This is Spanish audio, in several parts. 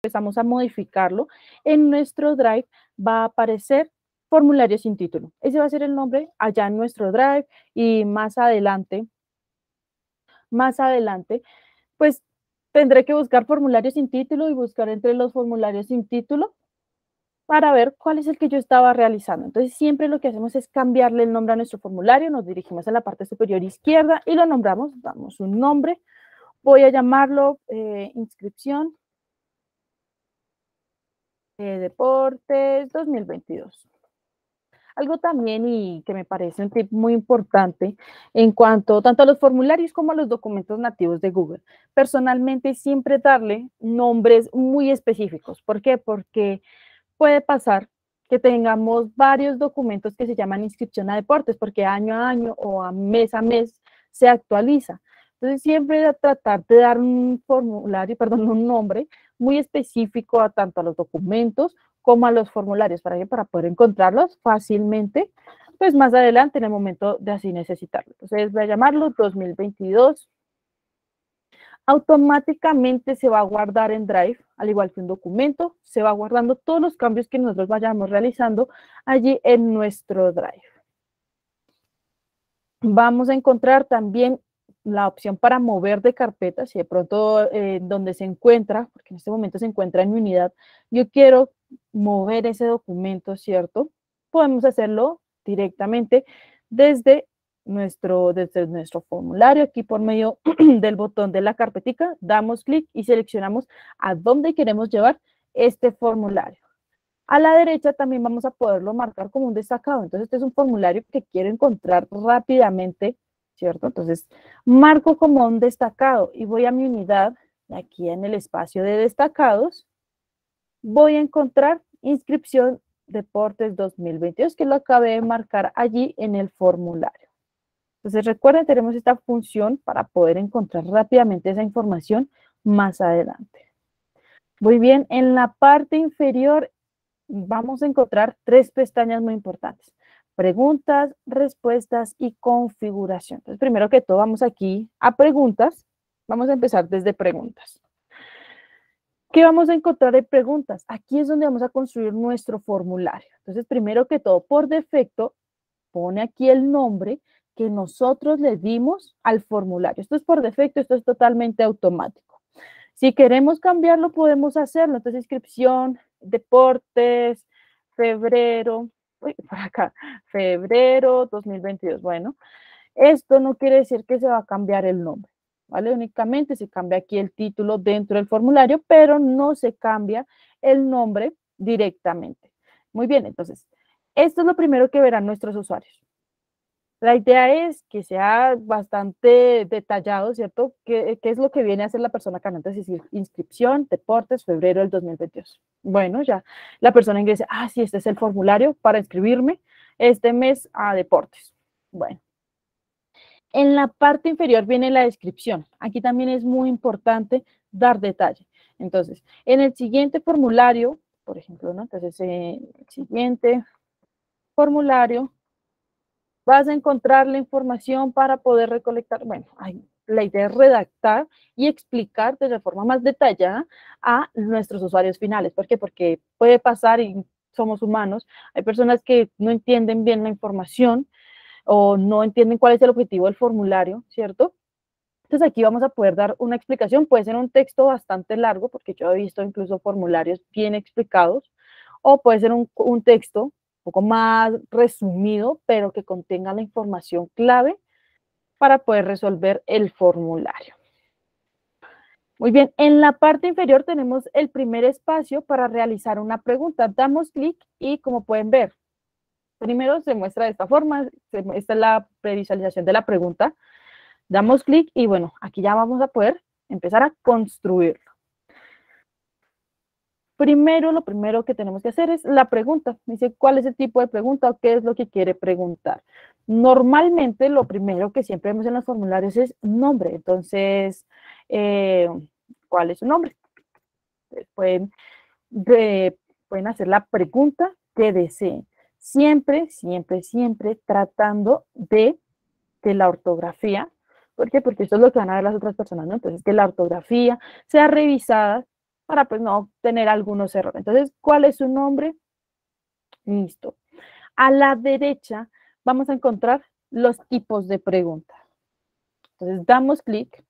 empezamos a modificarlo, en nuestro Drive va a aparecer formulario sin título. Ese va a ser el nombre allá en nuestro Drive y más adelante, pues tendré que buscar formularios sin título y buscar entre los formularios sin título para ver cuál es el que yo estaba realizando. Entonces, siempre lo que hacemos es cambiarle el nombre a nuestro formulario, nos dirigimos a la parte superior izquierda y lo nombramos, damos un nombre, voy a llamarlo inscripción deportes 2022. Algo también y que me parece un tip muy importante en cuanto tanto a los formularios como a los documentos nativos de Google. Personalmente, siempre darle nombres muy específicos. ¿Por qué? Porque puede pasar que tengamos varios documentos que se llaman inscripción a deportes, porque año a año o a mes se actualiza. Entonces, siempre tratar de dar un formulario, perdón, un nombre muy específico a tanto a los documentos como a los formularios, para poder encontrarlos fácilmente, pues más adelante en el momento de así necesitarlo. Entonces, voy a llamarlo 2022. Automáticamente se va a guardar en Drive, al igual que un documento, se va guardando todos los cambios que nosotros vayamos realizando allí en nuestro Drive. Vamos a encontrar también la opción para mover de carpeta, si de pronto donde se encuentra, porque en este momento se encuentra en mi unidad, yo quiero mover ese documento, ¿cierto? Podemos hacerlo directamente desde nuestro formulario, aquí por medio del botón de la carpetica, damos clic y seleccionamos a dónde queremos llevar este formulario. A la derecha también vamos a poderlo marcar como un destacado. Entonces, este es un formulario que quiero encontrar rápidamente, ¿cierto? Entonces, marco como un destacado y voy a mi unidad, aquí en el espacio de destacados, voy a encontrar inscripción deportes 2022, que lo acabé de marcar allí en el formulario. Entonces, recuerden, tenemos esta función para poder encontrar rápidamente esa información más adelante. Muy bien, en la parte inferior vamos a encontrar 3 pestañas muy importantes. Preguntas, respuestas y configuración. Entonces, primero que todo, vamos aquí a preguntas. Vamos a empezar desde preguntas. ¿Qué vamos a encontrar en preguntas? Aquí es donde vamos a construir nuestro formulario. Entonces, primero que todo, por defecto, pone aquí el nombre que nosotros le dimos al formulario. Esto es por defecto, esto es totalmente automático. Si queremos cambiarlo, podemos hacerlo. Entonces, inscripción, deportes, febrero, por acá, febrero 2022. Bueno, esto no quiere decir que se va a cambiar el nombre, ¿vale? Únicamente se cambia aquí el título dentro del formulario, pero no se cambia el nombre directamente. Muy bien, entonces, esto es lo primero que verán nuestros usuarios. La idea es que sea bastante detallado, ¿cierto? ¿Qué es lo que viene a hacer la persona acá? Entonces, decir, inscripción, deportes, febrero del 2022. Bueno, ya la persona ingresa, sí, este es el formulario para inscribirme este mes a deportes. Bueno. En la parte inferior viene la descripción. Aquí también es muy importante dar detalle. Entonces, en el siguiente formulario, por ejemplo, ¿no? Entonces, el siguiente formulario, vas a encontrar la información para poder recolectar. Bueno, la idea es redactar y explicar de forma más detallada a nuestros usuarios finales. ¿Por qué? Porque puede pasar y somos humanos. Hay personas que no entienden bien la información o no entienden cuál es el objetivo del formulario, ¿cierto? Entonces aquí vamos a poder dar una explicación, puede ser un texto bastante largo, porque yo he visto incluso formularios bien explicados, o puede ser un texto un poco más resumido, pero que contenga la información clave para poder resolver el formulario. Muy bien, en la parte inferior tenemos el primer espacio para realizar una pregunta. Damos clic y como pueden ver, primero se muestra de esta forma, esta es la previsualización de la pregunta. Damos clic y bueno, aquí ya vamos a poder empezar a construirlo. Primero, lo primero que tenemos que hacer es la pregunta. Dice, ¿cuál es el tipo de pregunta o qué es lo que quiere preguntar? Normalmente, lo primero que siempre vemos en los formularios es nombre. Entonces, ¿cuál es su nombre? Pueden, pueden hacer la pregunta que deseen. Siempre, siempre, siempre tratando de que la ortografía, ¿por qué? Porque esto es lo que van a ver las otras personas, ¿no? Entonces, que la ortografía sea revisada para pues no tener algunos errores. Entonces, ¿cuál es su nombre? Listo. A la derecha vamos a encontrar los tipos de preguntas. Entonces, damos clic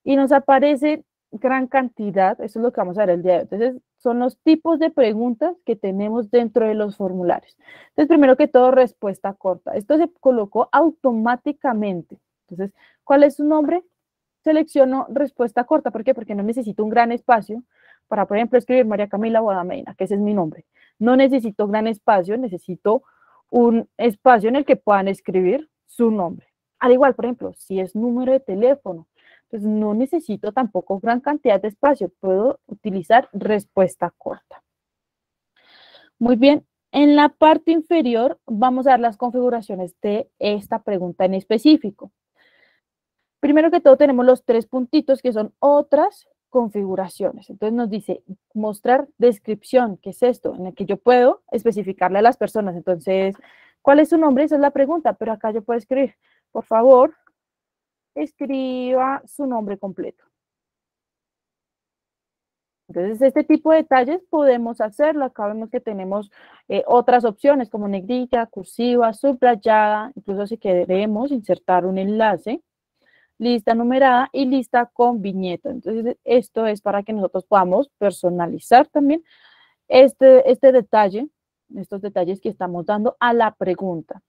y nos aparece gran cantidad, eso es lo que vamos a ver el día de hoy. Entonces, son los tipos de preguntas que tenemos dentro de los formularios. Entonces, primero que todo, respuesta corta. Esto se colocó automáticamente. Entonces, ¿cuál es su nombre? Selecciono respuesta corta. ¿Por qué? Porque no necesito un gran espacio para, por ejemplo, escribir María Camila Boadameina, que ese es mi nombre. No necesito gran espacio, necesito un espacio en el que puedan escribir su nombre. Al igual, por ejemplo, si es número de teléfono, pues no necesito tampoco gran cantidad de espacio, puedo utilizar respuesta corta. Muy bien, en la parte inferior vamos a ver las configuraciones de esta pregunta en específico. Primero que todo tenemos los 3 puntitos que son otras configuraciones. Entonces nos dice mostrar descripción, ¿qué es esto? En el que yo puedo especificarle a las personas. Entonces, ¿cuál es su nombre? Esa es la pregunta, pero acá yo puedo escribir, por favor, escriba su nombre completo. Entonces, este tipo de detalles podemos hacerlo. Acá vemos que tenemos otras opciones como negrilla, cursiva, subrayada, incluso si queremos insertar un enlace, lista numerada y lista con viñeta. Entonces, esto es para que nosotros podamos personalizar también este detalle, estos detalles que estamos dando a la pregunta.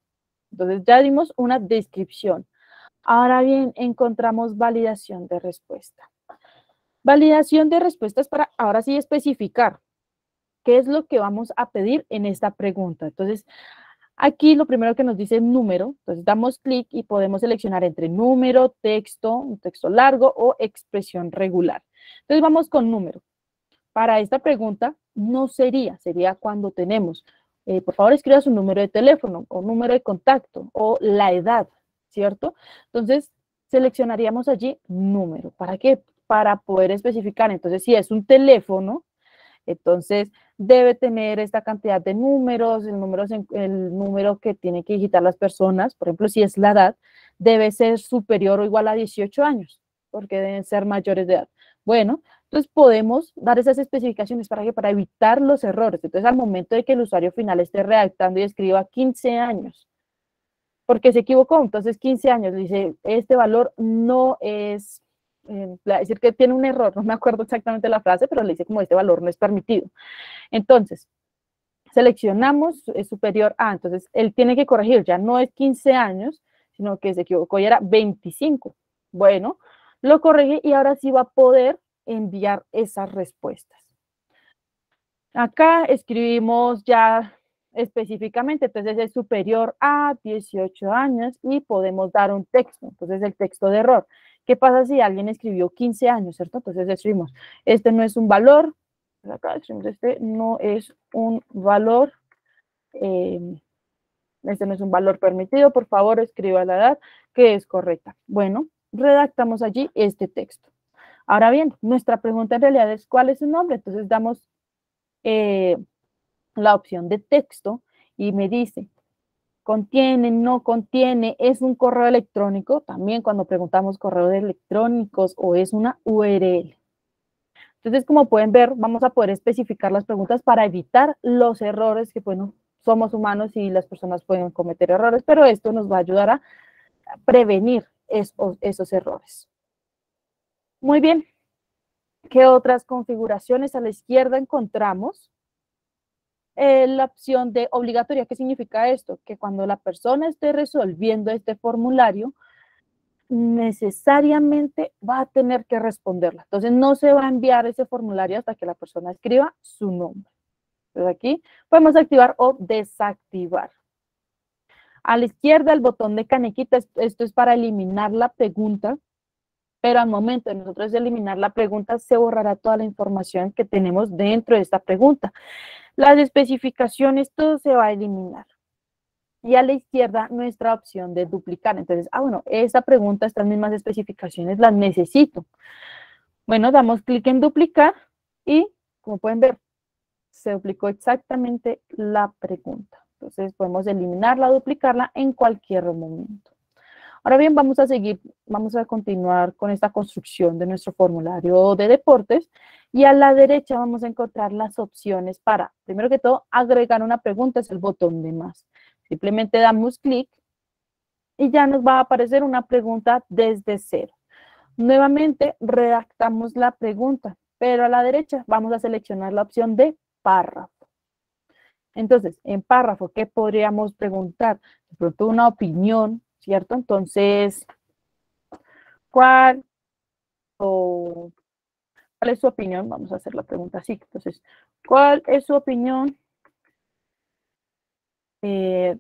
Entonces, ya dimos una descripción. Ahora bien, encontramos validación de respuesta. Validación de respuestas para ahora sí especificar qué es lo que vamos a pedir en esta pregunta. Entonces, aquí lo primero que nos dice es número, entonces damos clic y podemos seleccionar entre número, texto, un texto largo o expresión regular. Entonces vamos con número. Para esta pregunta no sería cuando tenemos, por favor escriba su número de teléfono o número de contacto o la edad, ¿cierto? Entonces seleccionaríamos allí número. ¿Para qué? Para poder especificar. Entonces si es un teléfono, entonces, debe tener esta cantidad de números, el número que tienen que digitar las personas, por ejemplo, si es la edad, debe ser superior o igual a 18 años, porque deben ser mayores de edad. Bueno, entonces podemos dar esas especificaciones para evitar los errores. Entonces, al momento de que el usuario final esté redactando y escriba 15 años, porque se equivocó, entonces 15 años, dice, este valor no es decir que tiene un error, no me acuerdo exactamente la frase, pero le dice como este valor no es permitido. Entonces, seleccionamos superior a, entonces él tiene que corregir, ya no es 15 años, sino que se equivocó y era 25. Bueno, lo corrige y ahora sí va a poder enviar esas respuestas. Acá escribimos ya específicamente, entonces es superior a 18 años y podemos dar un texto, entonces el texto de error. ¿Qué pasa si alguien escribió 15 años, cierto? Entonces escribimos, este no es un valor, acá escribimos, este no es un valor, este no es un valor permitido, por favor escriba la edad que es correcta. Bueno, redactamos allí este texto. Ahora bien, nuestra pregunta en realidad es ¿cuál es su nombre? Entonces damos la opción de texto y me dice, contiene, no contiene, es un correo electrónico, también cuando preguntamos correos electrónicos o es una URL. Entonces, como pueden ver, vamos a poder especificar las preguntas para evitar los errores que, bueno, somos humanos y las personas pueden cometer errores, pero esto nos va a ayudar a prevenir esos errores. Muy bien. ¿Qué otras configuraciones a la izquierda encontramos? La opción de obligatoria. ¿Qué significa esto? Que cuando la persona esté resolviendo este formulario, necesariamente va a tener que responderla. Entonces, no se va a enviar ese formulario hasta que la persona escriba su nombre. Entonces, aquí podemos activar o desactivar. A la izquierda, el botón de canequita, esto es para eliminar la pregunta, pero al momento de nosotros eliminar la pregunta, se borrará toda la información que tenemos dentro de esta pregunta. Las especificaciones, todo se va a eliminar. Y a la izquierda, nuestra opción de duplicar. Entonces, bueno, esta pregunta, estas mismas especificaciones las necesito. Bueno, damos clic en duplicar y, como pueden ver, se duplicó exactamente la pregunta. Entonces, podemos eliminarla, duplicarla en cualquier momento. Ahora bien, vamos a continuar con esta construcción de nuestro formulario de deportes y a la derecha vamos a encontrar las opciones para, primero que todo, agregar una pregunta, es el botón de más. Simplemente damos clic y ya nos va a aparecer una pregunta desde cero. Nuevamente redactamos la pregunta, pero a la derecha vamos a seleccionar la opción de párrafo. Entonces, en párrafo, ¿qué podríamos preguntar? De pronto una opinión, ¿cierto? Entonces, ¿cuál, o, ¿cuál es su opinión? Vamos a hacer la pregunta así. Entonces, ¿cuál es su opinión eh,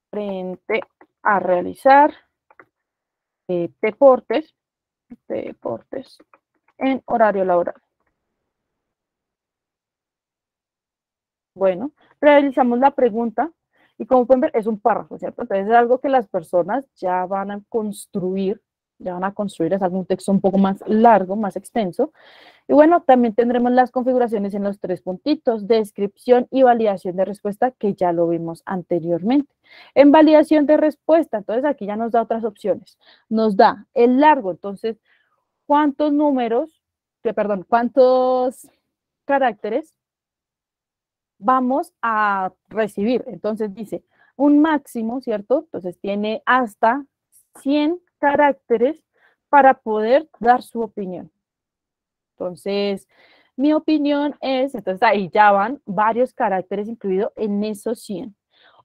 frente a realizar deportes en horario laboral? Bueno, realizamos la pregunta y como pueden ver es un párrafo, ¿cierto? Entonces es algo que las personas ya van a construir, es algún texto un poco más largo, más extenso. Y bueno, también tendremos las configuraciones en los tres puntitos, descripción y validación de respuesta, que ya lo vimos anteriormente. En validación de respuesta, entonces aquí ya nos da otras opciones. Nos da el largo, entonces, cuántos caracteres vamos a recibir. Entonces dice un máximo, ¿cierto? Entonces tiene hasta 100 caracteres para poder dar su opinión. Entonces, mi opinión es, entonces ahí ya van varios caracteres incluidos en esos 100.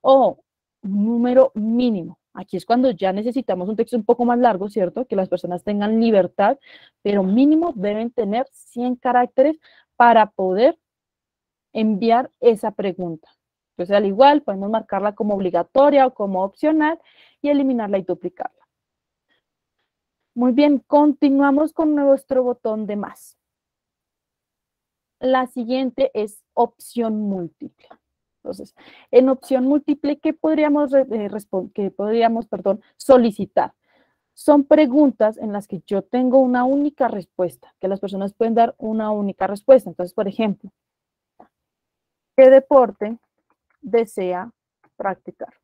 O número mínimo. Aquí es cuando ya necesitamos un texto un poco más largo, ¿cierto? Que las personas tengan libertad, pero mínimo deben tener 100 caracteres para poder enviar esa pregunta. Entonces, al igual, podemos marcarla como obligatoria o como opcional y eliminarla y duplicarla. Muy bien, continuamos con nuestro botón de más. La siguiente es opción múltiple. Entonces, en opción múltiple, ¿qué podríamos, solicitar? Son preguntas en las que yo tengo una única respuesta, que las personas pueden dar una única respuesta. Entonces, por ejemplo, ¿qué deporte desea practicar?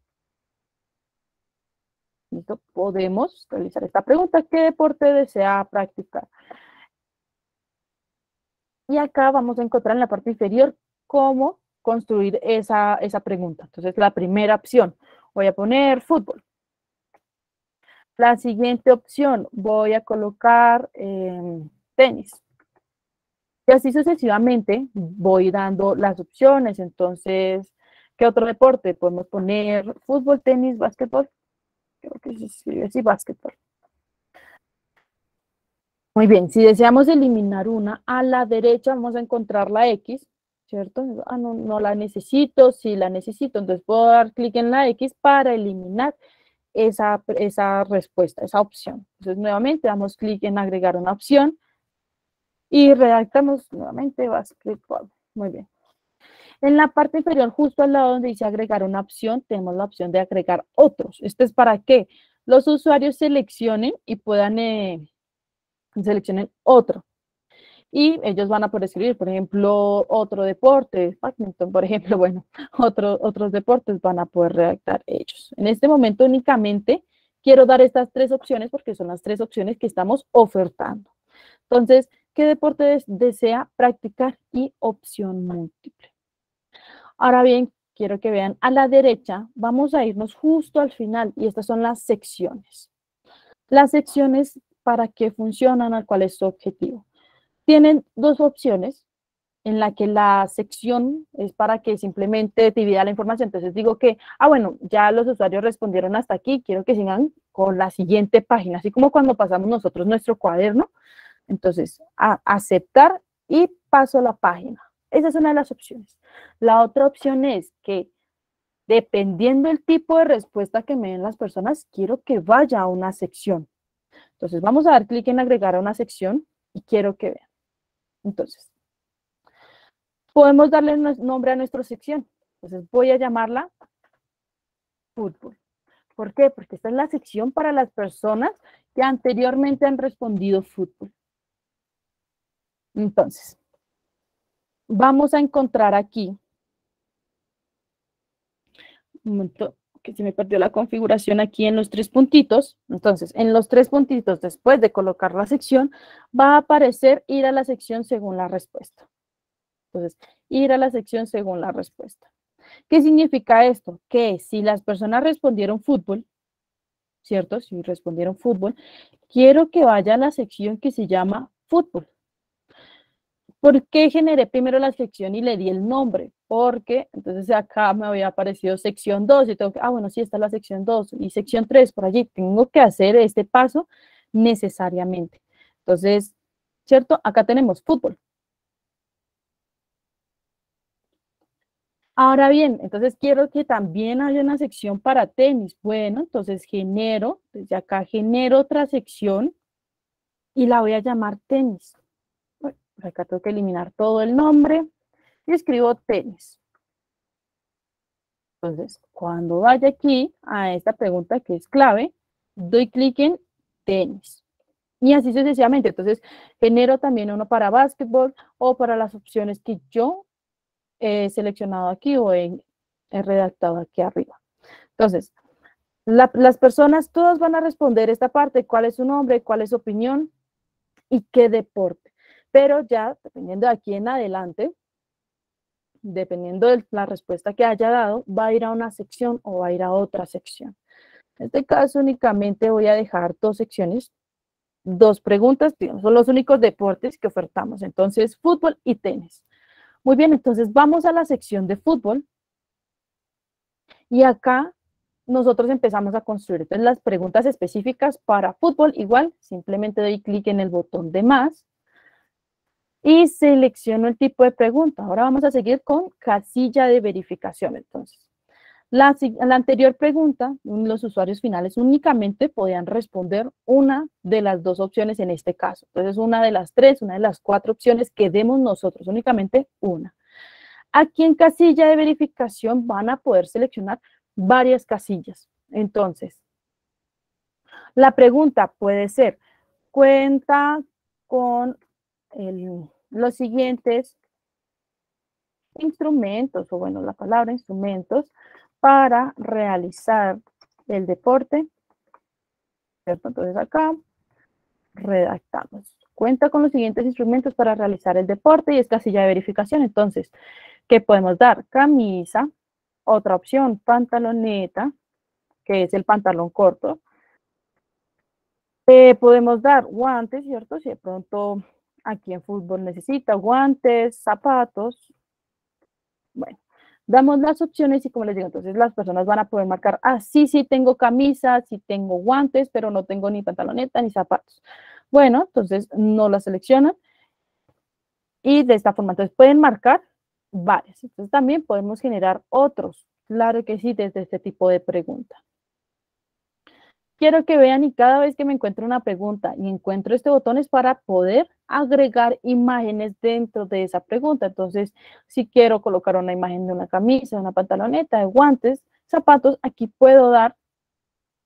¿Listo? Podemos realizar esta pregunta. ¿Qué deporte desea practicar? Y acá vamos a encontrar en la parte inferior cómo construir esa pregunta. Entonces, la primera opción, voy a poner fútbol. La siguiente opción, voy a colocar tenis. Y así sucesivamente voy dando las opciones. Entonces, ¿qué otro deporte? Podemos poner fútbol, tenis, básquetbol. Creo que se escribe así, básquetbol. Muy bien, si deseamos eliminar una, a la derecha vamos a encontrar la X, ¿cierto? Ah, no, no la necesito, sí la necesito, entonces puedo dar clic en la X para eliminar esa respuesta, esa opción. Entonces, nuevamente damos clic en agregar una opción y redactamos nuevamente básquetbol. Muy bien. En la parte inferior, justo al lado donde dice agregar una opción, tenemos la opción de agregar otros. ¿Esto es para que los usuarios seleccionen y puedan seleccionen otro? Y ellos van a poder escribir, por ejemplo, otro deporte, badminton, por ejemplo, bueno, otros deportes van a poder redactar ellos. En este momento únicamente quiero dar estas tres opciones porque son las tres opciones que estamos ofertando. Entonces, ¿qué deporte desea practicar? Y opción múltiple. Ahora bien, quiero que vean a la derecha, vamos a irnos justo al final y estas son las secciones. Las secciones, ¿para qué funcionan? ¿Cuál es su objetivo? Tienen dos opciones en la que la sección es para que simplemente divida la información. Entonces digo que, bueno, ya los usuarios respondieron hasta aquí, quiero que sigan con la siguiente página, así como cuando pasamos nosotros nuestro cuaderno. Entonces, a aceptar y paso la página. Esa es una de las opciones. La otra opción es que, dependiendo del tipo de respuesta que me den las personas, quiero que vaya a una sección. Entonces, vamos a dar clic en agregar a una sección y quiero que vean. Entonces, podemos darle nombre a nuestra sección. Entonces voy a llamarla fútbol. ¿Por qué? Porque esta es la sección para las personas que anteriormente han respondido fútbol. Entonces, vamos a encontrar aquí, un momento, que se me perdió la configuración aquí en los tres puntitos. Entonces, en los tres puntitos, después de colocar la sección, va a aparecer ir a la sección según la respuesta. Entonces, ir a la sección según la respuesta. ¿Qué significa esto? Que si las personas respondieron fútbol, ¿cierto? Si respondieron fútbol, quiero que vaya a la sección que se llama fútbol. ¿Por qué generé primero la sección y le di el nombre? Porque entonces acá me había aparecido sección 2 y tengo que, bueno, sí, está la sección 2 y sección 3 por allí. Tengo que hacer este paso necesariamente. Entonces, ¿cierto? Acá tenemos fútbol. Ahora bien, entonces quiero que también haya una sección para tenis. Bueno, entonces genero, desde acá genero otra sección y la voy a llamar tenis. Bueno, por acá tengo que eliminar todo el nombre y escribo tenis. Entonces, cuando vaya aquí a esta pregunta que es clave, doy clic en tenis. Y así sucesivamente. Entonces, genero también uno para básquetbol o para las opciones que yo he seleccionado aquí o he redactado aquí arriba. Entonces, las personas todas van a responder esta parte, cuál es su nombre, cuál es su opinión y qué deporte. Pero ya, dependiendo de aquí en adelante, dependiendo de la respuesta que haya dado, va a ir a una sección o va a ir a otra sección. En este caso únicamente voy a dejar dos secciones, dos preguntas, digamos, son los únicos deportes que ofertamos. Entonces, fútbol y tenis. Muy bien, entonces vamos a la sección de fútbol y acá nosotros empezamos a construir. Entonces, las preguntas específicas para fútbol, igual, simplemente doy clic en el botón de más y selecciono el tipo de pregunta. Ahora vamos a seguir con casilla de verificación. Entonces, la anterior pregunta, los usuarios finales únicamente podían responder una de las dos opciones en este caso. Entonces, una de las tres, una de las cuatro opciones que demos nosotros, únicamente una. Aquí en casilla de verificación van a poder seleccionar varias casillas. Entonces, la pregunta puede ser, cuenta con los siguientes instrumentos, o bueno, la palabra instrumentos, para realizar el deporte, ¿cierto? Entonces acá redactamos. Cuenta con los siguientes instrumentos para realizar el deporte y es casilla de verificación. Entonces, ¿qué podemos dar? Camisa, otra opción, pantaloneta, que es el pantalón corto. Podemos dar guantes, ¿cierto? Si de pronto aquí en fútbol necesita guantes, zapatos. Bueno, damos las opciones y como les digo, entonces las personas van a poder marcar, sí tengo camisa, sí tengo guantes, pero no tengo ni pantaloneta ni zapatos. Bueno, entonces no la seleccionan y de esta forma, entonces pueden marcar varias. Entonces también podemos generar otros, claro que sí, desde este tipo de pregunta. Quiero que vean y cada vez que me encuentro una pregunta y encuentro este botón es para poder agregar imágenes dentro de esa pregunta. Entonces, si quiero colocar una imagen de una camisa, una pantaloneta, de guantes, zapatos, aquí puedo dar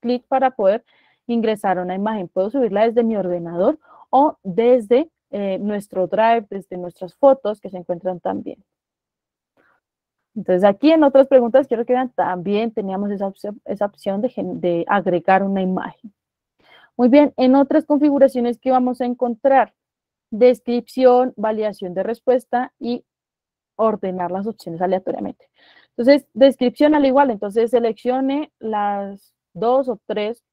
clic para poder ingresar una imagen. Puedo subirla desde mi ordenador o desde nuestro Drive, desde nuestras fotos que se encuentran también. Entonces, aquí en otras preguntas, quiero que vean, también teníamos esa opción de agregar una imagen. Muy bien, en otras configuraciones que vamos a encontrar, descripción, validación de respuesta y ordenar las opciones aleatoriamente. Entonces, descripción al igual, entonces seleccione las dos o tres,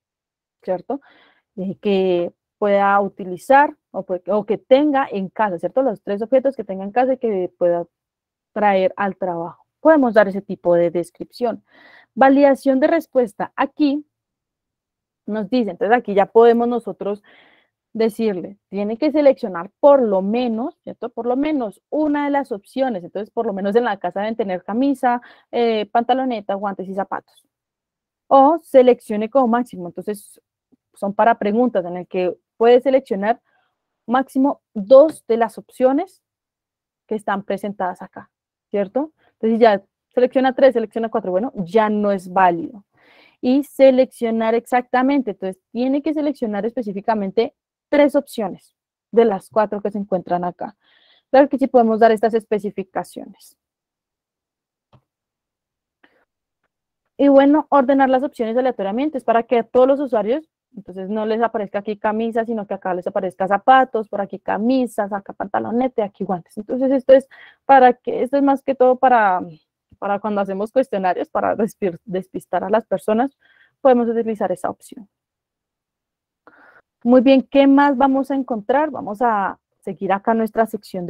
¿cierto? Que pueda utilizar o que tenga en casa, ¿cierto? Los tres objetos que tenga en casa y que pueda traer al trabajo. Podemos dar ese tipo de descripción. Validación de respuesta. Aquí nos dice, entonces aquí ya podemos nosotros decirle, tiene que seleccionar por lo menos, ¿cierto? Por lo menos una de las opciones. Entonces, por lo menos en la casa deben tener camisa, pantaloneta, guantes y zapatos. O seleccione como máximo. Entonces, son para preguntas en el que puede seleccionar máximo dos de las opciones que están presentadas acá, ¿cierto? Entonces ya selecciona tres, selecciona cuatro, bueno, ya no es válido. Y seleccionar exactamente, entonces tiene que seleccionar específicamente tres opciones de las cuatro que se encuentran acá. Claro que sí podemos dar estas especificaciones. Y bueno, ordenar las opciones aleatoriamente es para que a todos los usuarios, entonces no les aparezca aquí camisa, sino que acá les aparezca zapatos, por aquí camisas, acá pantalonete, aquí guantes. Entonces esto es esto es más que todo para cuando hacemos cuestionarios, para despistar a las personas, podemos utilizar esa opción. Muy bien, ¿qué más vamos a encontrar? Vamos a seguir acá nuestra sección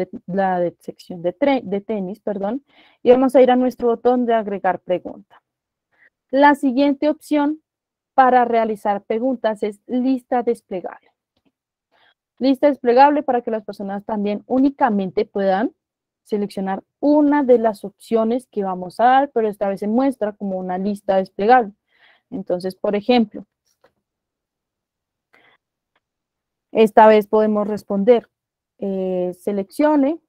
sección de tenis, perdón, y vamos a ir a nuestro botón de agregar pregunta. La siguiente opción para realizar preguntas es lista desplegable. Lista desplegable para que las personas también únicamente puedan seleccionar una de las opciones que vamos a dar, pero esta vez se muestra como una lista desplegable. Entonces, por ejemplo, esta vez podemos responder, seleccione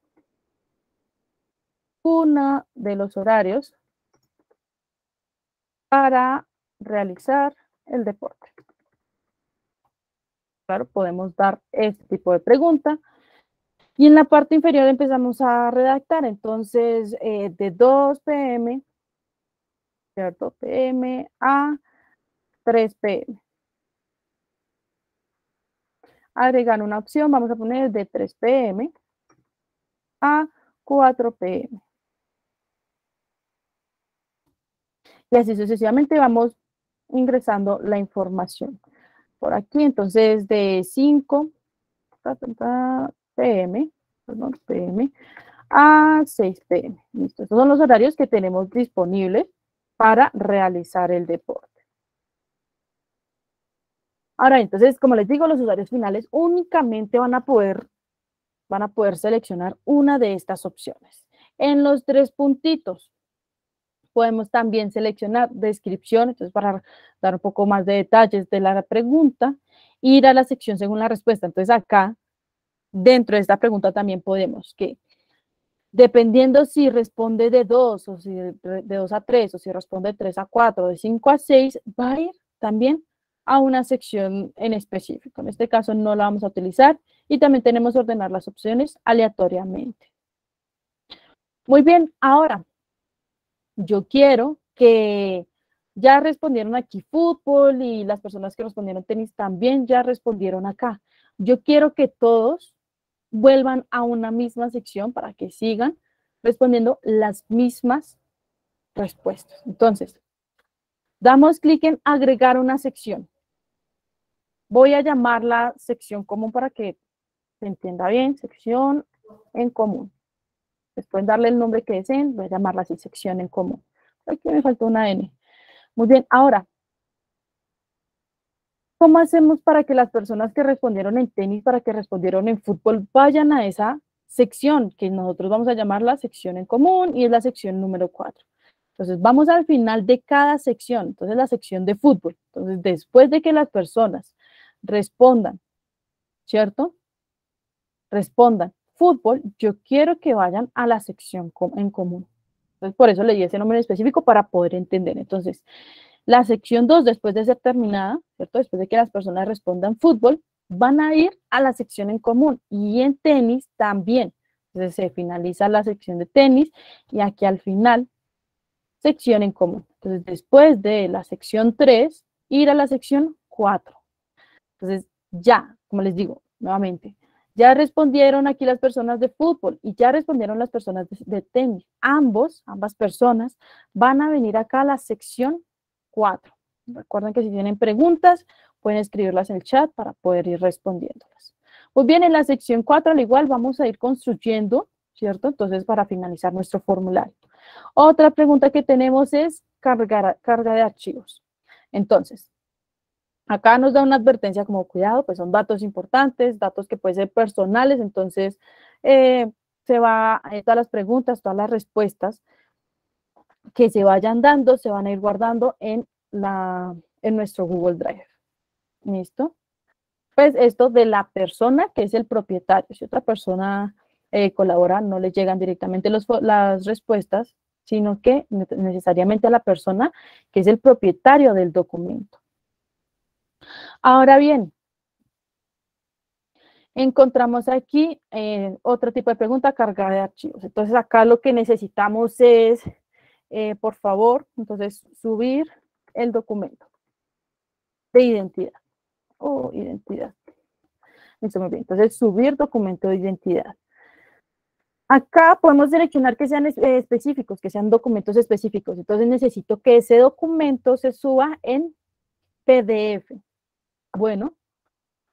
uno de los horarios para realizar el deporte. Claro, podemos dar este tipo de pregunta. Y en la parte inferior empezamos a redactar. Entonces, de 2 p.m., ¿cierto? p.m. a 3 p.m. Agregar una opción, vamos a poner de 3 p.m. a 4 p.m. Y así sucesivamente vamos ingresando la información. Por aquí, entonces, de 5 p.m., perdón, p.m. a 6 p.m. Listo. Estos son los horarios que tenemos disponibles para realizar el deporte. Ahora, entonces, como les digo, los usuarios finales únicamente van a poder seleccionar una de estas opciones. En los 3 puntitos podemos también seleccionar descripción, entonces para dar un poco más de detalles de la pregunta, ir a la sección según la respuesta. Entonces acá, dentro de esta pregunta también podemos que, dependiendo si responde de 2 o si de 2 a 3 o si responde de 3 a 4 o de 5 a 6, va a ir también a una sección en específico. En este caso no la vamos a utilizar y también tenemos que ordenar las opciones aleatoriamente. Muy bien, ahora yo quiero que ya respondieron aquí fútbol y las personas que respondieron tenis también ya respondieron acá. Yo quiero que todos vuelvan a una misma sección para que sigan respondiendo las mismas respuestas. Entonces, damos clic en agregar una sección. Voy a llamarla sección común para que se entienda bien, sección en común. Después darle el nombre que deseen, voy a llamarla así, sección en común. Aquí me faltó una N. Muy bien, ahora, ¿cómo hacemos para que las personas que respondieron en tenis, para que respondieron en fútbol, vayan a esa sección que nosotros vamos a llamar la sección en común y es la sección número 4? Entonces, vamos al final de cada sección, entonces la sección de fútbol. Entonces, después de que las personas respondan, ¿cierto? Respondan fútbol, yo quiero que vayan a la sección en común. Entonces, por eso le di ese nombre específico para poder entender. Entonces, la sección 2, después de ser terminada, ¿cierto? Después de que las personas respondan fútbol, van a ir a la sección en común y en tenis también. Entonces, se finaliza la sección de tenis y aquí al final, sección en común. Entonces, después de la sección 3, ir a la sección 4. Entonces, ya, como les digo, nuevamente, ya respondieron aquí las personas de fútbol y ya respondieron las personas de tenis. Ambas personas van a venir acá a la sección 4. Recuerden que si tienen preguntas, pueden escribirlas en el chat para poder ir respondiéndolas. Muy bien, en la sección 4 al igual vamos a ir construyendo, ¿cierto? Entonces, para finalizar nuestro formulario. Otra pregunta que tenemos es carga de archivos. Entonces, acá nos da una advertencia como cuidado, pues son datos importantes, datos que pueden ser personales, entonces se va, todas las preguntas, todas las respuestas que se vayan dando, se van a ir guardando en nuestro Google Drive. ¿Listo? Pues esto de la persona que es el propietario. Si otra persona colabora, no le llegan directamente las respuestas, sino que necesariamente a la persona que es el propietario del documento. Ahora bien, encontramos aquí otro tipo de pregunta, carga de archivos. Entonces acá lo que necesitamos es por favor, entonces subir el documento de identidad o identidad. Listo, muy bien. Entonces, subir documento de identidad. Acá podemos seleccionar que sean específicos, que sean documentos específicos. Entonces, necesito que ese documento se suba en PDF. Bueno,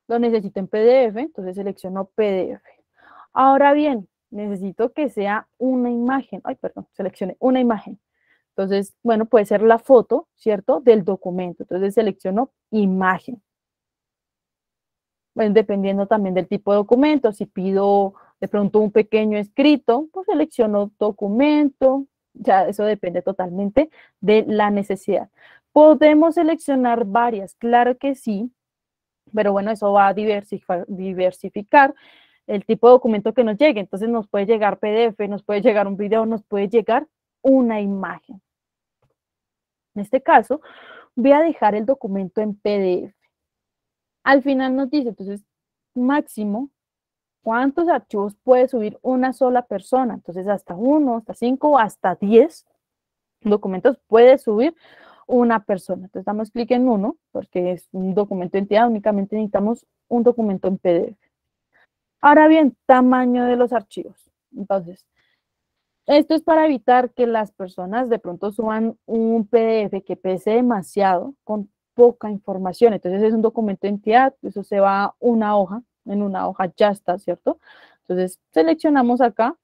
lo necesito en PDF, entonces selecciono PDF. Ahora bien, necesito que sea una imagen. Ay, perdón, seleccioné una imagen. Entonces, bueno, puede ser la foto, ¿cierto? Del documento. Entonces, selecciono imagen. Bueno, dependiendo también del tipo de documento. Si pido de pronto un pequeño escrito, pues selecciono documento. Ya eso depende totalmente de la necesidad. ¿Podemos seleccionar varias? Claro que sí, pero bueno, eso va a diversificar el tipo de documento que nos llegue. Entonces nos puede llegar PDF, nos puede llegar un video, nos puede llegar una imagen. En este caso, voy a dejar el documento en PDF. Al final nos dice, entonces, máximo, ¿cuántos archivos puede subir una sola persona? Entonces, hasta 1, hasta 5 o hasta 10 documentos puede subir una persona. Entonces, damos clic en uno, porque es un documento de entidad, únicamente necesitamos un documento en PDF. Ahora bien, tamaño de los archivos. Entonces, esto es para evitar que las personas de pronto suban un PDF que pese demasiado con poca información. Entonces, es un documento de entidad, eso se va a una hoja, en una hoja ya está, ¿cierto? Entonces, seleccionamos acá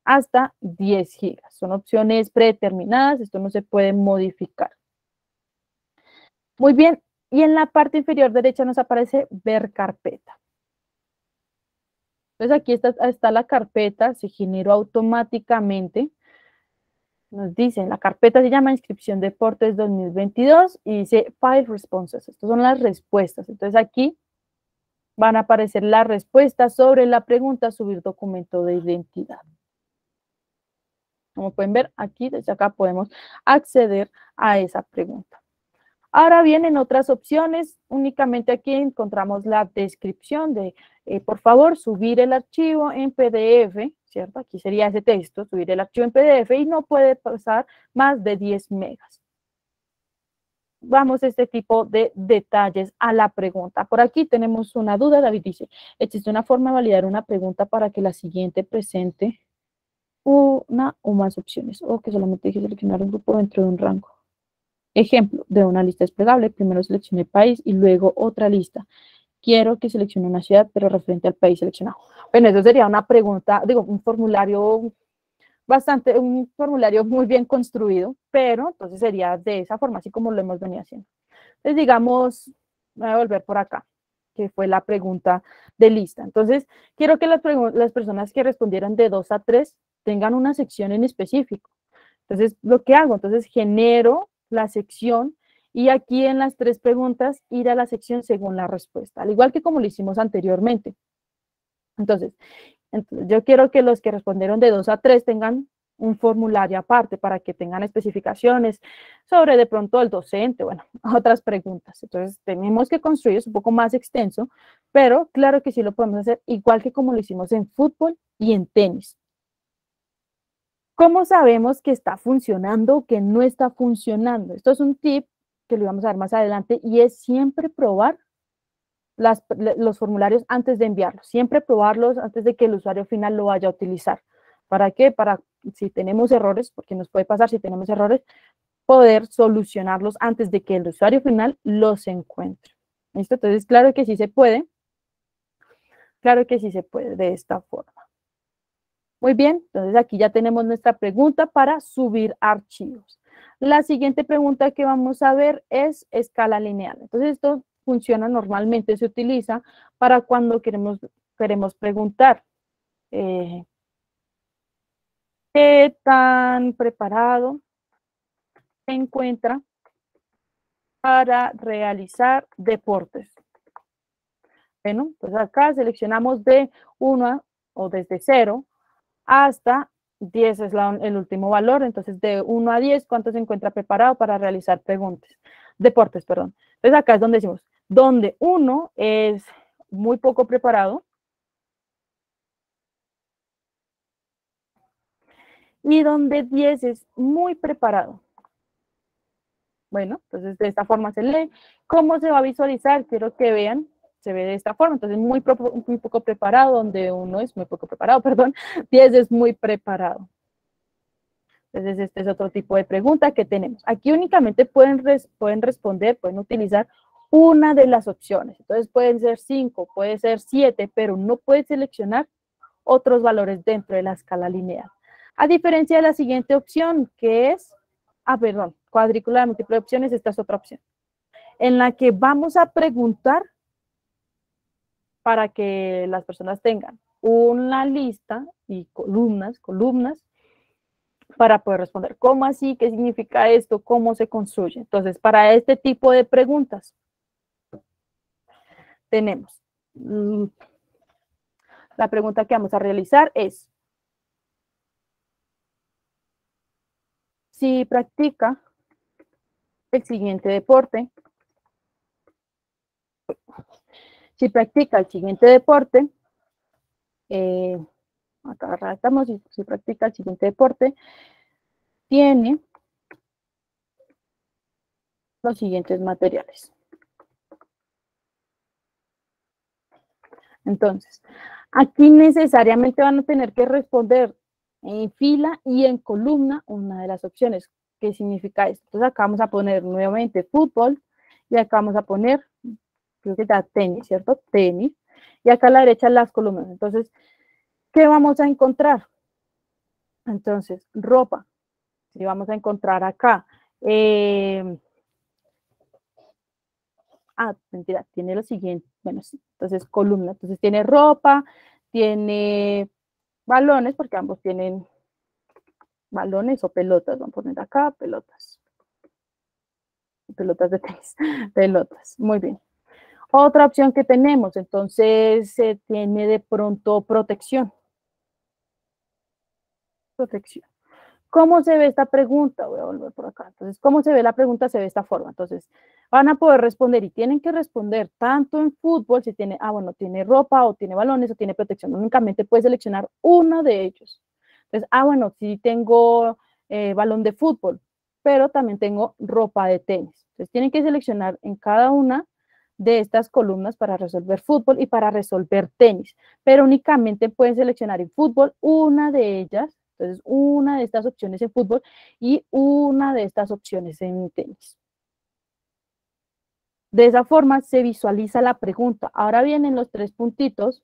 hasta 10 gigas. Son opciones predeterminadas, esto no se puede modificar. Muy bien, y en la parte inferior derecha nos aparece ver carpeta. Entonces aquí está la carpeta, se generó automáticamente. Nos dice, la carpeta se llama Inscripción Deportes 2022 y dice File Responses. Estas son las respuestas. Entonces aquí van a aparecer las respuestas sobre la pregunta subir documento de identidad. Como pueden ver, aquí desde acá podemos acceder a esa pregunta. Ahora vienen otras opciones, únicamente aquí encontramos la descripción de, por favor, subir el archivo en PDF, ¿cierto? Aquí sería ese texto, subir el archivo en PDF y no puede pasar más de 10 megas. Vamos a este tipo de detalles a la pregunta. Por aquí tenemos una duda, David dice, ¿existe una forma de validar una pregunta para que la siguiente presente una o más opciones o que solamente deje seleccionar un grupo dentro de un rango? Ejemplo, de una lista desplegable, primero seleccione el país y luego otra lista. Quiero que seleccione una ciudad, pero referente al país seleccionado. Bueno, eso sería una pregunta, digo, un formulario un formulario muy bien construido, pero entonces sería de esa forma, así como lo hemos venido haciendo. Entonces, digamos, voy a volver por acá, que fue la pregunta de lista. Entonces, quiero que las personas que respondieran de 2 a 3 tengan una sección en específico. Entonces, lo que hago, entonces genero la sección y aquí en las 3 preguntas ir a la sección según la respuesta, al igual que como lo hicimos anteriormente. Entonces, yo quiero que los que respondieron de 2 a 3 tengan un formulario aparte para que tengan especificaciones sobre de pronto el docente, bueno, otras preguntas. Entonces, tenemos que construir, es un poco más extenso, pero claro que sí lo podemos hacer igual que como lo hicimos en fútbol y en tenis. ¿Cómo sabemos que está funcionando o que no está funcionando? Esto es un tip que lo vamos a ver más adelante y es siempre probar los formularios antes de enviarlos. Siempre probarlos antes de que el usuario final lo vaya a utilizar. ¿Para qué? Para si tenemos errores, porque nos puede pasar si tenemos errores, poder solucionarlos antes de que el usuario final los encuentre. ¿Listo? Entonces, claro que sí se puede. Claro que sí se puede de esta forma. Muy bien, entonces aquí ya tenemos nuestra pregunta para subir archivos. La siguiente pregunta que vamos a ver es escala lineal. Entonces esto funciona normalmente, se utiliza para cuando queremos preguntar qué tan preparado se encuentra para realizar deportes. Bueno, pues acá seleccionamos de 1 o desde 0 hasta 10 es el último valor, entonces de 1 a 10, ¿cuánto se encuentra preparado para realizar deportes, perdón. Entonces acá es donde decimos, donde 1 es muy poco preparado y donde 10 es muy preparado. Bueno, entonces de esta forma se lee. ¿Cómo se va a visualizar? Quiero que vean, se ve de esta forma. Entonces muy poco preparado, donde 1 es muy poco preparado, perdón, 10 es muy preparado. Entonces este es otro tipo de pregunta que tenemos. Aquí únicamente pueden responder, pueden utilizar una de las opciones. Entonces pueden ser 5, puede ser 7, pero no pueden seleccionar otros valores dentro de la escala lineal. A diferencia de la siguiente opción, que es, perdón, cuadrícula de múltiples opciones, esta es otra opción, en la que vamos a preguntar para que las personas tengan una lista y columnas, para poder responder. ¿Cómo así? ¿Qué significa esto? ¿Cómo se construye? Entonces, para este tipo de preguntas, tenemos la pregunta que vamos a realizar es, si practica el siguiente deporte, acá redactamos, si practica el siguiente deporte, tiene los siguientes materiales. Entonces, aquí necesariamente van a tener que responder en fila y en columna una de las opciones. ¿Qué significa esto? Entonces acá vamos a poner nuevamente fútbol y acá vamos a poner, creo que ya tenis, ¿cierto? Tenis. Y acá a la derecha las columnas. Entonces, ¿qué vamos a encontrar? Entonces, ropa. Si vamos a encontrar acá. Mentira, tiene lo siguiente. Bueno, sí, entonces columna. Entonces tiene ropa, tiene balones, porque ambos tienen balones o pelotas. Vamos a poner acá pelotas. Pelotas de tenis. Pelotas. Muy bien. Otra opción que tenemos, entonces se tiene de pronto protección. Protección. ¿Cómo se ve esta pregunta? Voy a volver por acá. Entonces, ¿cómo se ve la pregunta? Se ve de esta forma. Entonces, van a poder responder y tienen que responder tanto en fútbol, si tiene, bueno, tiene ropa o tiene balones o tiene protección. Únicamente puedes seleccionar uno de ellos. Entonces, bueno, sí tengo balón de fútbol, pero también tengo ropa de tenis. Entonces, tienen que seleccionar en cada una de estas columnas para resolver fútbol y para resolver tenis, pero únicamente pueden seleccionar en fútbol una de ellas. Entonces, una de estas opciones en fútbol y una de estas opciones en tenis. De esa forma se visualiza la pregunta. Ahora bien, en los 3 puntitos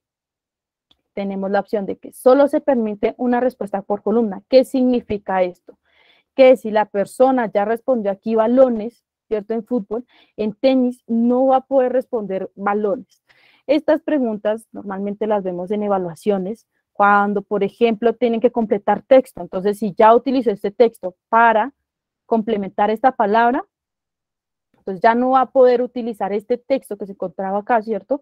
tenemos la opción de que solo se permite una respuesta por columna. ¿Qué significa esto? Que si la persona ya respondió aquí balones, ¿cierto? En fútbol, en tenis no va a poder responder balones. Estas preguntas normalmente las vemos en evaluaciones, cuando, por ejemplo, tienen que completar texto. Entonces, si ya utilicé este texto para complementar esta palabra, entonces ya no va a poder utilizar este texto que se encontraba acá, ¿cierto?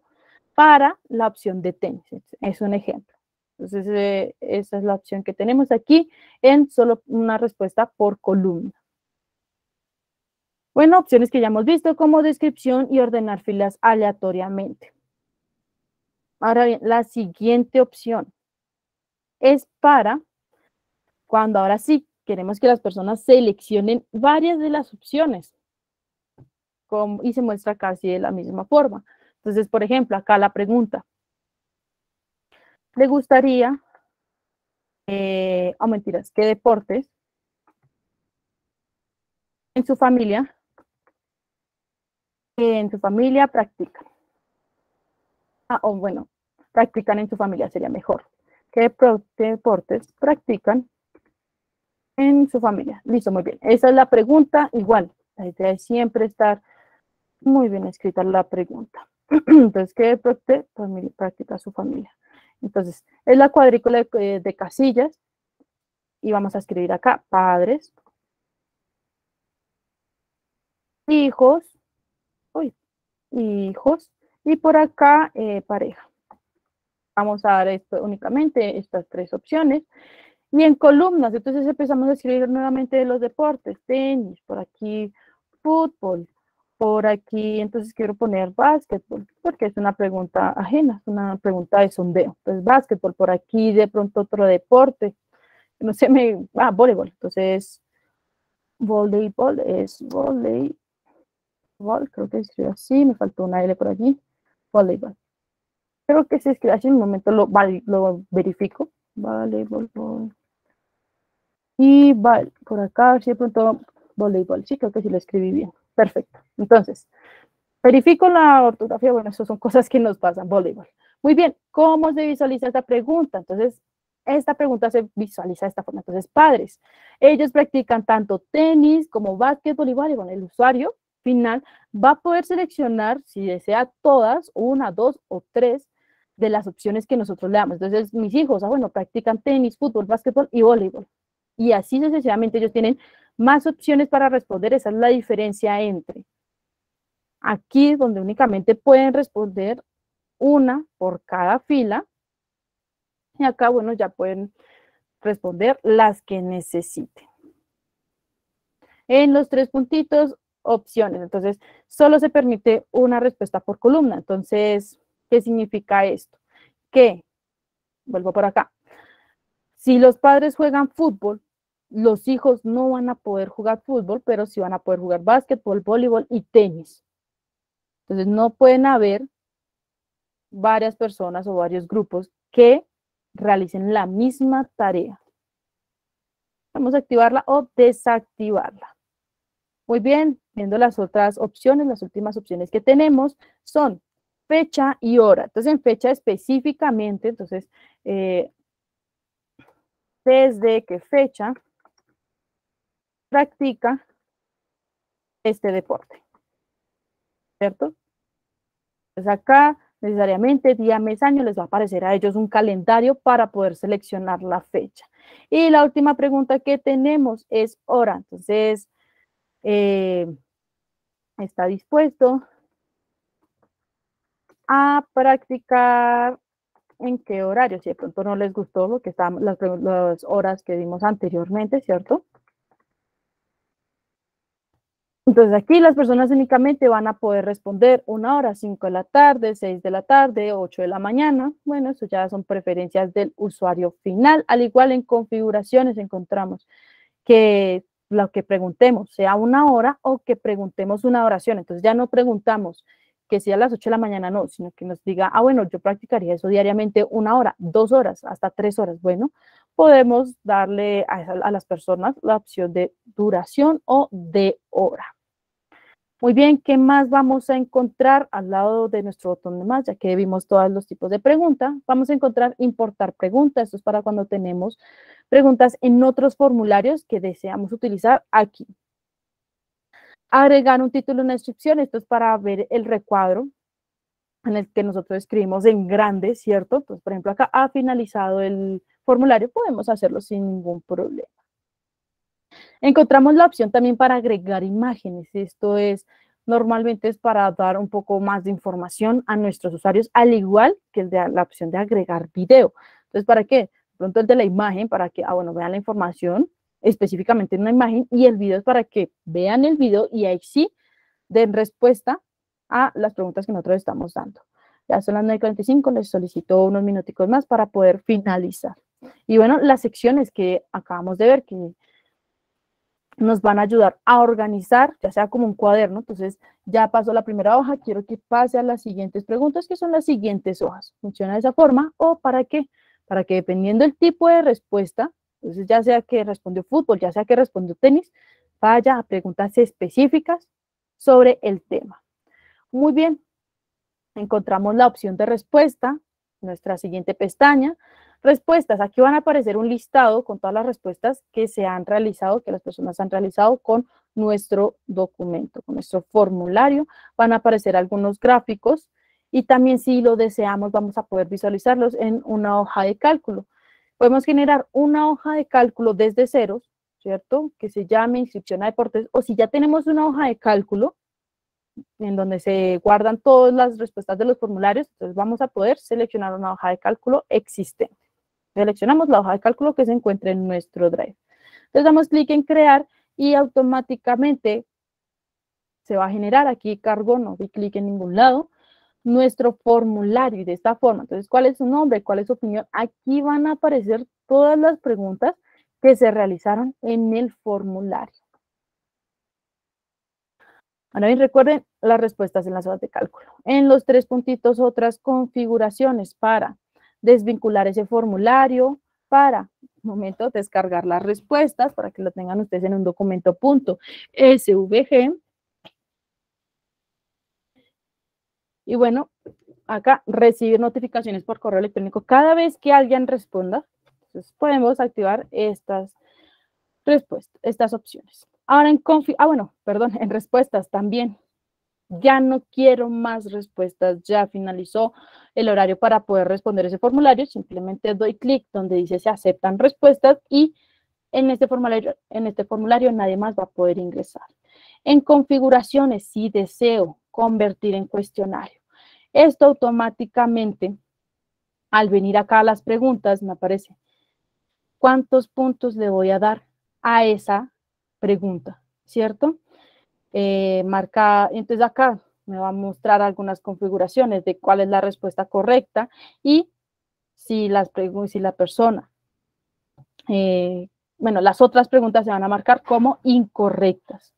Para la opción de tenis. Es un ejemplo. Entonces, esa es la opción que tenemos aquí en solo una respuesta por columna. Bueno, opciones que ya hemos visto como descripción y ordenar filas aleatoriamente. Ahora bien, la siguiente opción es para cuando ahora sí queremos que las personas seleccionen varias de las opciones y se muestra casi de la misma forma. Entonces, por ejemplo, acá la pregunta, ¿le gustaría, mentiras, qué deportes en su familia practican? Bueno, practican en su familia sería mejor. ¿Qué deportes practican en su familia? Listo, muy bien. Esa es la pregunta. Igual, la idea es siempre estar muy bien escrita la pregunta. Entonces, ¿qué deporte practica su familia? Entonces, es la cuadrícula de casillas y vamos a escribir acá padres, hijos, hijos y por acá pareja. Vamos a dar esto únicamente estas 3 opciones. Y en columnas, entonces empezamos a escribir nuevamente los deportes, tenis, por aquí fútbol, por aquí, entonces quiero poner básquetbol, porque es una pregunta ajena, es una pregunta de sondeo. Entonces, básquetbol, por aquí de pronto otro deporte, no se me, voleibol, entonces voleibol es voleibol, creo que se escribe así, me faltó una L por aquí, voleibol. Creo que se escribe así, en un momento lo verifico, voleibol, y por acá, si de pronto voleibol, sí, creo que sí lo escribí bien, perfecto. Entonces, verifico la ortografía, bueno, eso son cosas que nos pasan, voleibol. Muy bien, ¿cómo se visualiza esta pregunta? Entonces, esta pregunta se visualiza de esta forma. Entonces, padres, ellos practican tanto tenis como básquetbol y voleibol. El usuario final va a poder seleccionar, si desea, todas, una, dos o tres de las opciones que nosotros le damos. Entonces, mis hijos, bueno, practican tenis, fútbol, básquetbol y voleibol. Y así sucesivamente ellos tienen más opciones para responder. Esa es la diferencia entre aquí, donde únicamente pueden responder una por cada fila, y acá, bueno, ya pueden responder las que necesiten. En los 3 puntitos, opciones. Entonces, solo se permite una respuesta por columna. Entonces, ¿qué significa esto? Que, vuelvo por acá, si los padres juegan fútbol, los hijos no van a poder jugar fútbol, pero sí van a poder jugar básquetbol, voleibol y tenis. Entonces, no pueden haber varias personas o varios grupos que realicen la misma tarea. Vamos a activarla o desactivarla. Muy bien, viendo las otras opciones, las últimas opciones que tenemos son fecha y hora. Entonces, en fecha específicamente, entonces, desde qué fecha practica este deporte, ¿cierto? Entonces, acá necesariamente día, mes, año les va a aparecer a ellos un calendario para poder seleccionar la fecha. Y la última pregunta que tenemos es hora. Entonces, está dispuesto a practicar en qué horario, si de pronto no les gustó lo que estaban, las horas que dimos anteriormente, ¿cierto? Entonces aquí las personas únicamente van a poder responder 1 hora, 5 de la tarde, 6 de la tarde, 8 de la mañana. Bueno, eso ya son preferencias del usuario final. Al igual en configuraciones encontramos que lo que preguntemos sea 1 hora o que preguntemos una oración. Entonces ya no preguntamos que sea a las 8 de la mañana, no, sino que nos diga, bueno, yo practicaría eso diariamente 1 hora, 2 horas, hasta 3 horas. Bueno, podemos darle a las personas la opción de duración o de hora. Muy bien, ¿qué más vamos a encontrar al lado de nuestro botón de más? Ya que vimos todos los tipos de preguntas, vamos a encontrar importar preguntas. Esto es para cuando tenemos preguntas en otros formularios que deseamos utilizar aquí. Agregar un título en la descripción. Esto es para ver el recuadro en el que nosotros escribimos en grande, ¿cierto? Entonces, por ejemplo, acá ha finalizado el formulario, podemos hacerlo sin ningún problema. Encontramos la opción también para agregar imágenes. Esto es, normalmente es para dar un poco más de información a nuestros usuarios, al igual que el de la opción de agregar video. Entonces, ¿para qué? De pronto el de la imagen, para que, bueno, vean la información específicamente en una imagen, y el video es para que vean el video y ahí sí den respuesta a las preguntas que nosotros estamos dando. Ya son las 9:45, les solicito unos minuticos más para poder finalizar. Y bueno, las secciones que acabamos de ver, que nos van a ayudar a organizar, ya sea como un cuaderno. Entonces, ya pasó la primera hoja, quiero que pase a las siguientes preguntas, que son las siguientes hojas. Funciona de esa forma, ¿o para qué? Para que dependiendo del tipo de respuesta, entonces ya sea que respondió fútbol, ya sea que respondió tenis, vaya a preguntas específicas sobre el tema. Muy bien, encontramos la opción de respuesta, nuestra siguiente pestaña. Respuestas, aquí van a aparecer un listado con todas las respuestas que se han realizado, que las personas han realizado con nuestro documento, con nuestro formulario. Van a aparecer algunos gráficos y también, si lo deseamos, vamos a poder visualizarlos en una hoja de cálculo. Podemos generar una hoja de cálculo desde ceros, ¿cierto? Que se llame inscripción a deportes, o si ya tenemos una hoja de cálculo en donde se guardan todas las respuestas de los formularios, entonces vamos a poder seleccionar una hoja de cálculo existente. Seleccionamos la hoja de cálculo que se encuentra en nuestro Drive. Entonces damos clic en crear y automáticamente se va a generar, aquí cargo, no di clic en ningún lado, nuestro formulario, y de esta forma. Entonces, ¿cuál es su nombre? ¿Cuál es su opinión? Aquí van a aparecer todas las preguntas que se realizaron en el formulario. Ahora bien, recuerden las respuestas en las hojas de cálculo. En los 3 puntitos, otras configuraciones para desvincular ese formulario, para, momento, descargar las respuestas, para que lo tengan ustedes en un documento .svg. Y bueno, acá recibir notificaciones por correo electrónico cada vez que alguien responda. Entonces podemos activar estas respuestas, estas opciones. Ahora en respuestas también. Ya no quiero más respuestas, ya finalizó el horario para poder responder ese formulario, simplemente doy clic donde dice se aceptan respuestas y en este formulario nadie más va a poder ingresar. En configuraciones, si deseo convertir en cuestionario, esto automáticamente, al venir acá a las preguntas, me aparece cuántos puntos le voy a dar a esa pregunta, ¿cierto? Entonces acá me va a mostrar algunas configuraciones de cuál es la respuesta correcta y si la persona, las otras preguntas se van a marcar como incorrectas.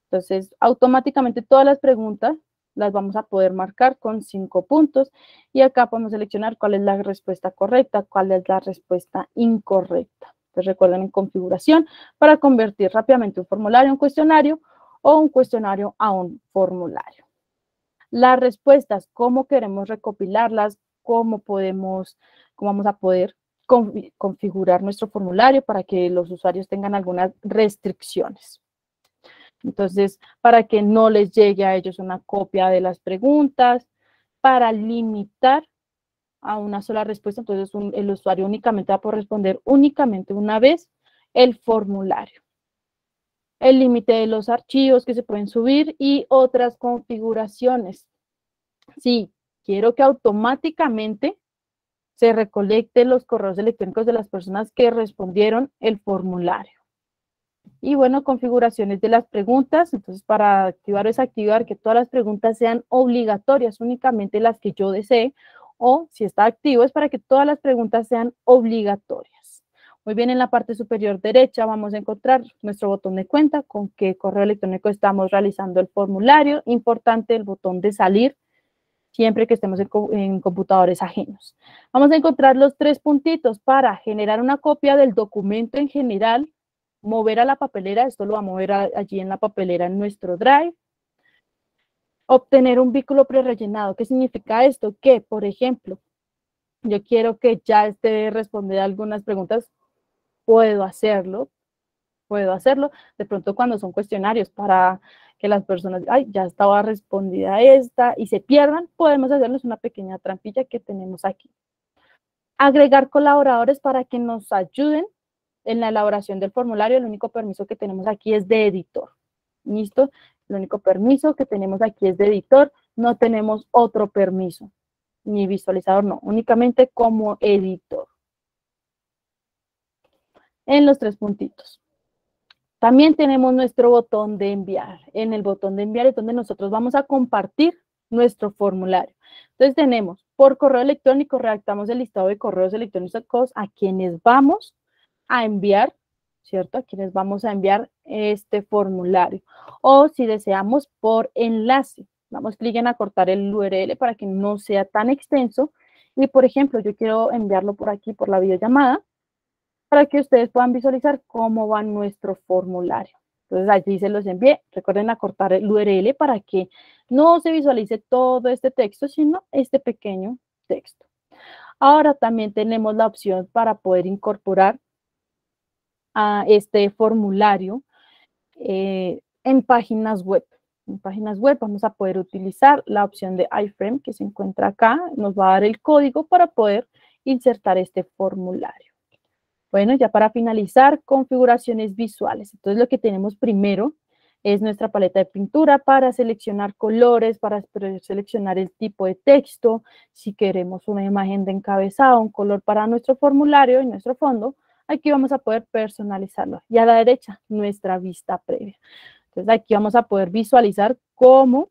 Entonces, automáticamente todas las preguntas las vamos a poder marcar con 5 puntos y acá podemos seleccionar cuál es la respuesta correcta, cuál es la respuesta incorrecta. Entonces, recuerden en configuración para convertir rápidamente un formulario en cuestionario o un cuestionario a un formulario. Las respuestas, cómo queremos recopilarlas, cómo vamos a poder configurar nuestro formulario para que los usuarios tengan algunas restricciones. Entonces, para que no les llegue a ellos una copia de las preguntas, para limitar a una sola respuesta, entonces el usuario únicamente va a poder responder únicamente una vez el formulario. El límite de los archivos que se pueden subir y otras configuraciones. Sí, quiero que automáticamente se recolecten los correos electrónicos de las personas que respondieron el formulario. Y bueno, configuraciones de las preguntas. Entonces, para activar o desactivar que todas las preguntas sean obligatorias, únicamente las que yo desee, o si está activo es para que todas las preguntas sean obligatorias. Muy bien, en la parte superior derecha vamos a encontrar nuestro botón de cuenta, con qué correo electrónico estamos realizando el formulario. Importante el botón de salir, siempre que estemos en computadores ajenos. Vamos a encontrar los 3 puntitos para generar una copia del documento en general, mover a la papelera, esto lo va a mover allí en la papelera en nuestro Drive. Obtener un vínculo prerellenado. ¿Qué significa esto? Que, por ejemplo, yo quiero que ya esté responder algunas preguntas, puedo hacerlo. De pronto cuando son cuestionarios para que las personas, ya estaba respondida esta y se pierdan, podemos hacerles una pequeña trampilla que tenemos aquí. Agregar colaboradores para que nos ayuden en la elaboración del formulario. El único permiso que tenemos aquí es de editor. ¿Listo? El único permiso que tenemos aquí es de editor. No tenemos otro permiso, ni visualizador, no. Únicamente como editor. En los 3 puntitos. También tenemos nuestro botón de enviar. En el botón de enviar es donde nosotros vamos a compartir nuestro formulario. Entonces tenemos por correo electrónico, redactamos el listado de correos electrónicos a quienes vamos a enviar, ¿cierto? A quienes vamos a enviar este formulario. O si deseamos por enlace, damos clic en acortar el URL para que no sea tan extenso. Y por ejemplo, yo quiero enviarlo por aquí, por la videollamada, para que ustedes puedan visualizar cómo va nuestro formulario. Entonces allí se los envié. Recuerden acortar el URL para que no se visualice todo este texto, sino este pequeño texto. Ahora también tenemos la opción para poder incorporar a este formulario en páginas web. En páginas web vamos a poder utilizar la opción de iframe que se encuentra acá. Nos va a dar el código para poder insertar este formulario. Bueno, ya para finalizar, configuraciones visuales. Entonces, lo que tenemos primero es nuestra paleta de pintura para seleccionar colores, para seleccionar el tipo de texto. Si queremos una imagen de encabezado, un color para nuestro formulario y nuestro fondo, aquí vamos a poder personalizarlo. Y a la derecha, nuestra vista previa. Entonces, aquí vamos a poder visualizar cómo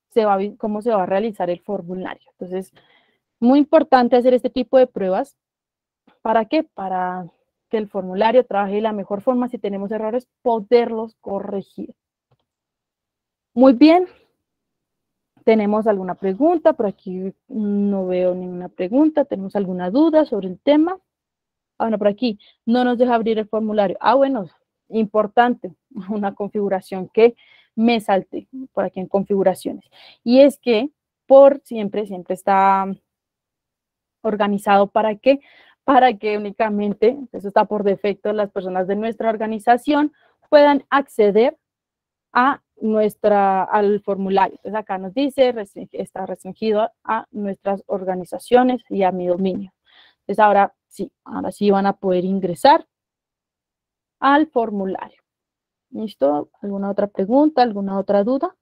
se va a realizar el formulario. Entonces, muy importante hacer este tipo de pruebas. ¿Para qué? Para que el formulario trabaje de la mejor forma. Si tenemos errores, poderlos corregir. Muy bien. ¿Tenemos alguna pregunta? Por aquí no veo ninguna pregunta. ¿Tenemos alguna duda sobre el tema? Ah, bueno, por aquí no nos deja abrir el formulario. Ah, bueno, importante, una configuración que me salté por aquí en configuraciones. Y es que por siempre está organizado para que únicamente, eso está por defecto, las personas de nuestra organización puedan acceder al formulario. Entonces acá nos dice, está restringido a nuestras organizaciones y a mi dominio. Entonces ahora sí van a poder ingresar al formulario. ¿Listo? ¿Alguna otra pregunta? ¿Alguna otra duda?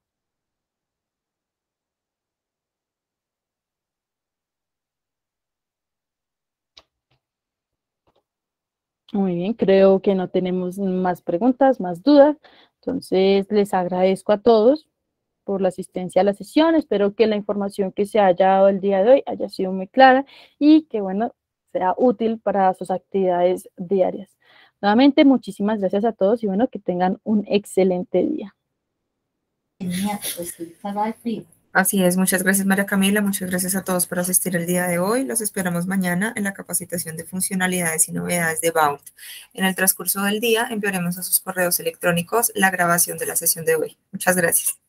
Muy bien, creo que no tenemos más preguntas, más dudas. Entonces, les agradezco a todos por la asistencia a la sesión. Espero que la información que se haya dado el día de hoy haya sido muy clara y que, bueno, sea útil para sus actividades diarias. Nuevamente, muchísimas gracias a todos y, bueno, que tengan un excelente día. Así es, muchas gracias María Camila, muchas gracias a todos por asistir el día de hoy. Los esperamos mañana en la capacitación de funcionalidades y novedades de Bound. En el transcurso del día enviaremos a sus correos electrónicos la grabación de la sesión de hoy. Muchas gracias.